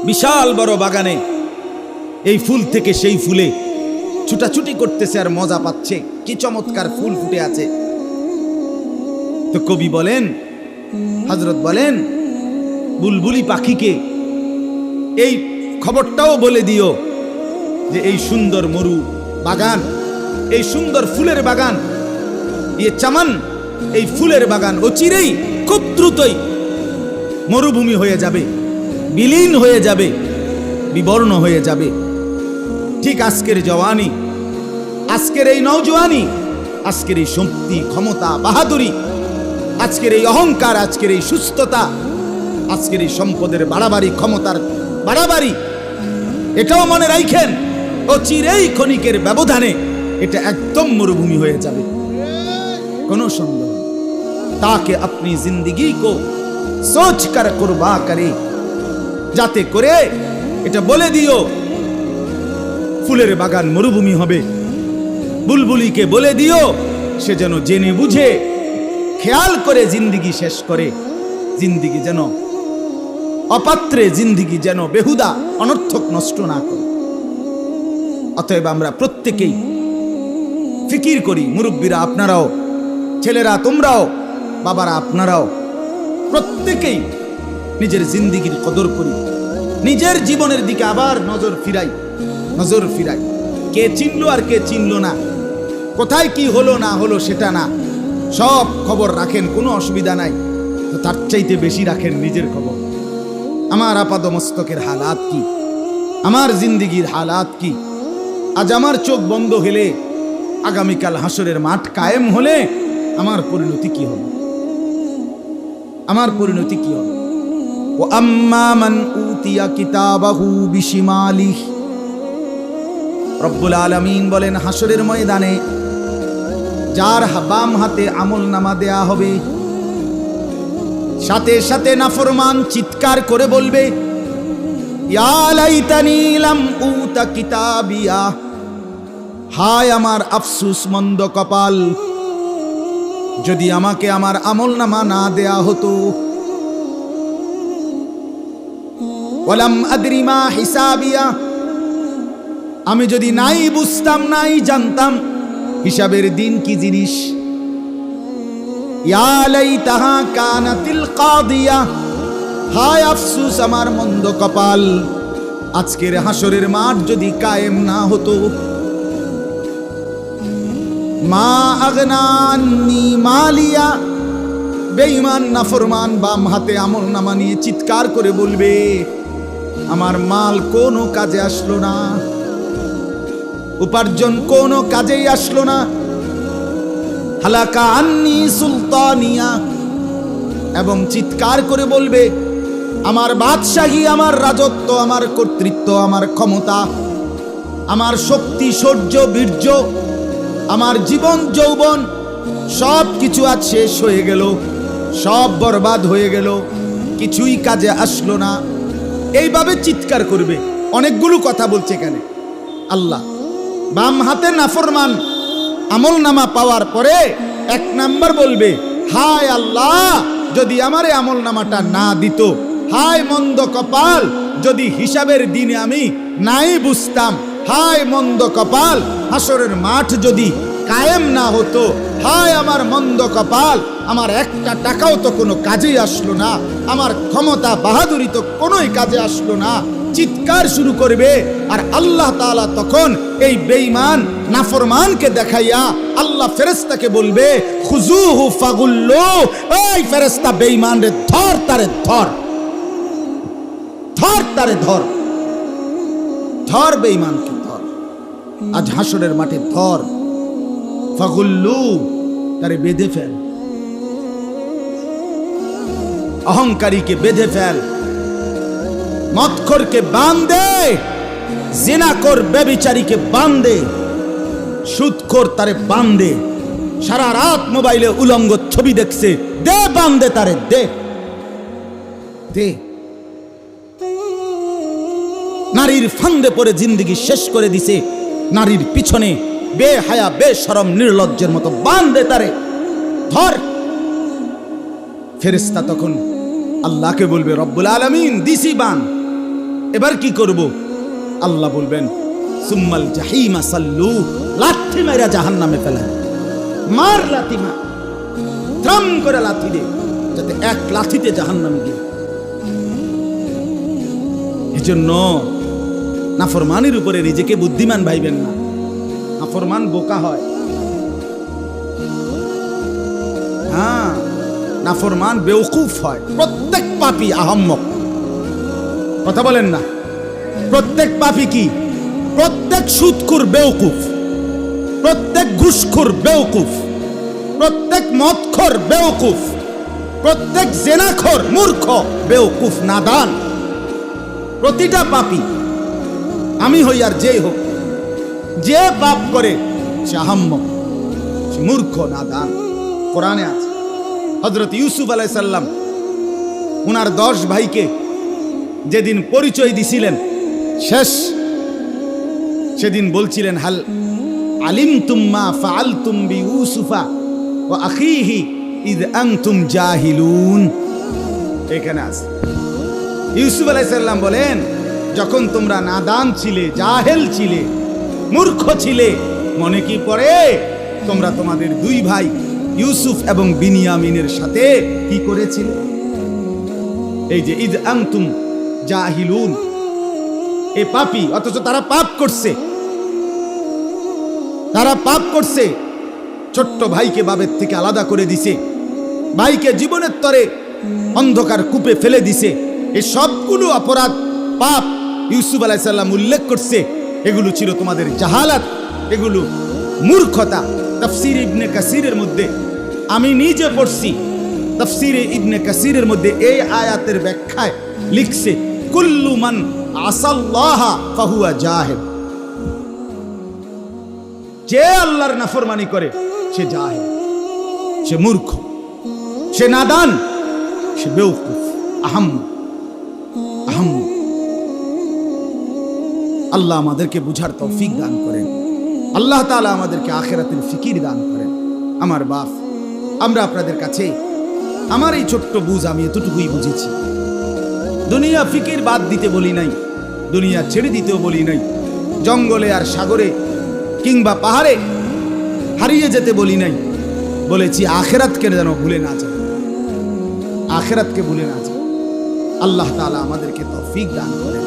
বিশাল বড় বাগানে এই ফুল থেকে সেই ফুলে ছুটাছুটি করতেছে আর মজা পাচ্ছে, কি চমৎকার ফুল ফুটে আছে। তো কবি বলেন, হযরত বলেন, বুলবুলি পাখিকে এই খবরটাও বলে দিও যে এই সুন্দর মরু বাগান, এই সুন্দর ফুলের বাগান, এই চামান, এই ফুলের বাগান অচিরেই খুব দ্রুতই মরুভূমি হয়ে যাবে, বিলীন হয়ে যাবে, বিবর্ণ হয়ে যাবে। ঠিক আজকের জওয়ানি, আজকের এই নওজোয়ানি, আজকের এই শক্তি, ক্ষমতা, বাহাদুরি, আজকের এই অহংকার, আজকের এই সুস্থতা, আজকের এই সম্পদের বাড়াবাড়ি, ক্ষমতার বাড়াবাড়ি, এটাও মনে রাখেন অচিরেই ক্ষণিকের ব্যবধানে এটা একদম মরুভূমি হয়ে যাবে, কোনো সন্দেহ। তাকে আপনি জিন্দগি কো সোচ কর কুরবা করে, যাতে করে এটা বলে দিও ফুলের বাগান মরুভূমি হবে। বুলবুলিকে বলে দিও সে যেন জেনে বুঝে খেয়াল করে জিন্দিগি শেষ করে, জিন্দিগি যেন অপাত্রে, জিন্দিগি যেন বেহুদা অনর্থক নষ্ট না করে। অতএব আমরা প্রত্যেকেই ফিকির করি, মুরব্বীরা আপনারাও, ছেলেরা তোমরাও, বাবারা আপনারাও, প্রত্যেকেই নিজের জিন্দিগির কদর করি, নিজের জীবনের দিকে আবার নজর ফিরাই। কে চিনলো আর কে চিনলো না, কোথায় কি হলো না হলো সেটা না, সব খবর রাখেন, কোনো অসুবিধা নাই। তো তার চাইতে বেশি রাখেন নিজের খবর। আমার আপাদ মস্তকের হালাত কি, আমার জিন্দিগির হালাত কি। আজ আমার চোখ বন্ধ হলে, আগামীকাল হাসরের মাঠ কায়েম হলে আমার পরিণতি কি হবে, আমার পরিণতি কি হবে। ও আম্মা মান উতিয়া কিতাবাহু বিশিমালিহি, রব্বুল আলামিন বলেন হাসরের ময়দানে যার বাম হাতে আমল নামা দেয়া হবে, সাথে সাথে নাফরমান চিৎকার করে বলবে, ইয়া লাইতানি লাম উতা কিতাবিয়া, হায় আমার আফসুস, মন্দ কপাল, যদি আমাকে আমার আমল নামা না দেয়া হতো। ওয়ালাম আদরি মা হিসাবিয়া, আমি যদি নাই বুঝতাম, নাই জানতাম হিসাবের দিন কি জিনিস। ইয়া লাইতাহা কানাতিল কাদিয়া, হায় আফসুস আমার মন্দ কপাল, আজকের হাসরের মাঠ যদি কায়েম না হতো। মা আগনা আন্নি মালিয়া, বেঈমান নাফরমান বাম হাতে আমল নামা নিয়ে চিৎকার করে বলবে, আমার মাল কোনো কাজে আসলো না, উপার্জন কোনো কাজেই আসলো না। হালাকা আন্নি সুলতানিয়া, এবং চিৎকার করে বলবে, আমার বাদশাহী, আমার রাজত্ব, আমার কর্তৃত্ব, আমার ক্ষমতা, আমার শক্তি, শৌর্য, বীর্য, আমার জীবন যৌবন সব কিছু আজ শেষ হয়ে গেল, সব বরবাদ হয়ে গেল, কিছুই কাজে আসলো না। এইভাবে চিৎকার করবে। অনেকগুলো কথা বলছে এখানে আল্লাহ। বাম হাতে নাফরমান আমল নামা পাওয়ার পরে এক নাম্বার বলবে, হায় আল্লাহ, যদি আমার আমল নামাটা না দিত, হায় মন্দ কপাল, যদি হিসাবের দিনে আমি নাই বুঝতাম, হায় মন্দ কপাল, হাসরের মাঠ যদি কায়েম না হতো, হায় আমার মন্দ কপাল, আমার একটা টাকাও তো কোনো কাজেই আসলো না, আমার ক্ষমতা বাহাদুরি তো কোনোই কাজে আসলো না। চিৎকার শুরু করবে। আর আল্লাহ তাআলা তখন এই বেঈমান নাফরমানকে দেখাইয়া আল্লাহ ফেরেশতাকে বলবে, খুজুহু ফাগুল্লু, এই ফেরেশতা বেঈমান রে ধর, তারে ধর, ধর তারে ধর, ধর বেঈমানকে ধর, আজ হাসরের মাঠে ধর। ফাগুল্লু, তারে বেঁধে ফেল, অহংকারীকে বেঁধে ফেল, মদখোরকে বাঁধে, জিনাখোর ব্যভিচারীকে বাঁধে, সুদখোর তারে বাঁধে, সারা রাত মোবাইলে উলঙ্গ ছবি দেখছে, দে বাঁধে তারে, দে দে। নারীর ফান্দে পড়ে জিন্দেগি শেষ করে দিছে, নারীর পিছনে বেহায়া বেশরম নির্লজ্জের মতো বাঁধে তারে, ধর। ফেরেশতা তখন আল্লাহকে বলবে, রব্বুল আলামিন দিছি বান, এবার কি করব? আল্লাহ বলবেন সুম্মাল জাহিমা সাল্লু, লাথি মাইরা জাহান্নামে ফেলেন। মার লাথি মার, ত্রাম করে লাথি দে, যাতে এক লাথিতে জাহান্নামে গিয়ে। এজন্য নাফরমানের উপরে নিজেকে বুদ্ধিমান ভাইবেন না। নাফরমান বোকা হয়। হ্যাঁ, নাফরমান বেওকুফ হয়। প্রত্যেক পাপী আহম্মক। কথা বলেন না? প্রত্যেক পাপী কি? প্রত্যেক সুদখোর বেওকুফ, প্রত্যেক ঘুষখোর বেওকুফ, প্রত্যেক মদখোর বেওকুফ, প্রত্যেক জেনাখোর মূর্খ, বেওকুফ, নাদান। প্রতিটা পাপী, আমি হই আর যেই হোক, যে পাপ করে সে আহম্মক, সে মূর্খ, নাদান। কোরআনে আছে হযরত ইউসুফ আলাইহিস সালাম উনার 10 ভাইকে যেদিন পরিচয় দিছিলেন শেষ, সেদিন বলছিলেন হাল আলিমতুম মা ফাআলতুম বিইউসুফা ওয়া আখিহি ইয আনতুম জাহিলুন। এখানে আছে ইউসুফ আলাইহিস সালাম বলেন, যখন তোমরা নাদান ছিলে, জাহেল ছিলে, মূর্খ ছিলে, মনে কি পড়ে তোমরা তোমাদের 2 ভাই ইউসুফ এবং বিনিয়ামিনের সাথে কি করেছিলে? এই যে ইয আনতুম জাহিলুন, এ পাপী, অথচ তারা পাপ করছে। তারা পাপ করছে, ছোট্ট ভাইকে বাবের থেকে আলাদা করে দিছে, ভাইকে জীবনের তরে অন্ধকার কূপে ফেলে দিছে। এই সবগুলো অপরাধ, পাপ ইউসুফ আলাইহিস সালাম উল্লেখ করছে। এগুলো ছিল তোমাদের জাহালাত, এগুলো মূর্খতা। তাফসীর ইবনে কাসিরের মধ্যে আমি নিজে পড়ছি, তাফসীরে ইবনে কাসিরের মধ্যে এই আয়াতের ব্যাখ্যায় লিখছে কুল্লু মান আসাল্লাহা ফাহুয়া জাহিল। যে আল্লাহর নাফরমানি করে সে জাহিল, সে মূর্খ, সে নাদান, সে বেওকুফ, আহম্মক। আল্লাহ আমাদেরকে বুঝার তৌফিক দান করেন। আল্লাহ তাআলা আমাদেরকে আখিরাতের ফিকির দান করেন। আমার বাপ, আমরা আপনাদের কাছে আমার এই ছোট্ট বুঝ, আমি এতটুকুই বুঝেছি। দুনিয়া ফিকির বাদ দিতে বলি নাই, দুনিয়া ছেড়ে দিতেও বলি নাই, জঙ্গলে আর সাগরে কিংবা পাহাড়ে হারিয়ে যেতে বলি নাই। বলেছি আখিরাতকে যেন ভুলে না যায়, আখিরাতকে ভুলে না যায়। আল্লাহ তাআলা আমাদেরকে তৌফিক দান করেন।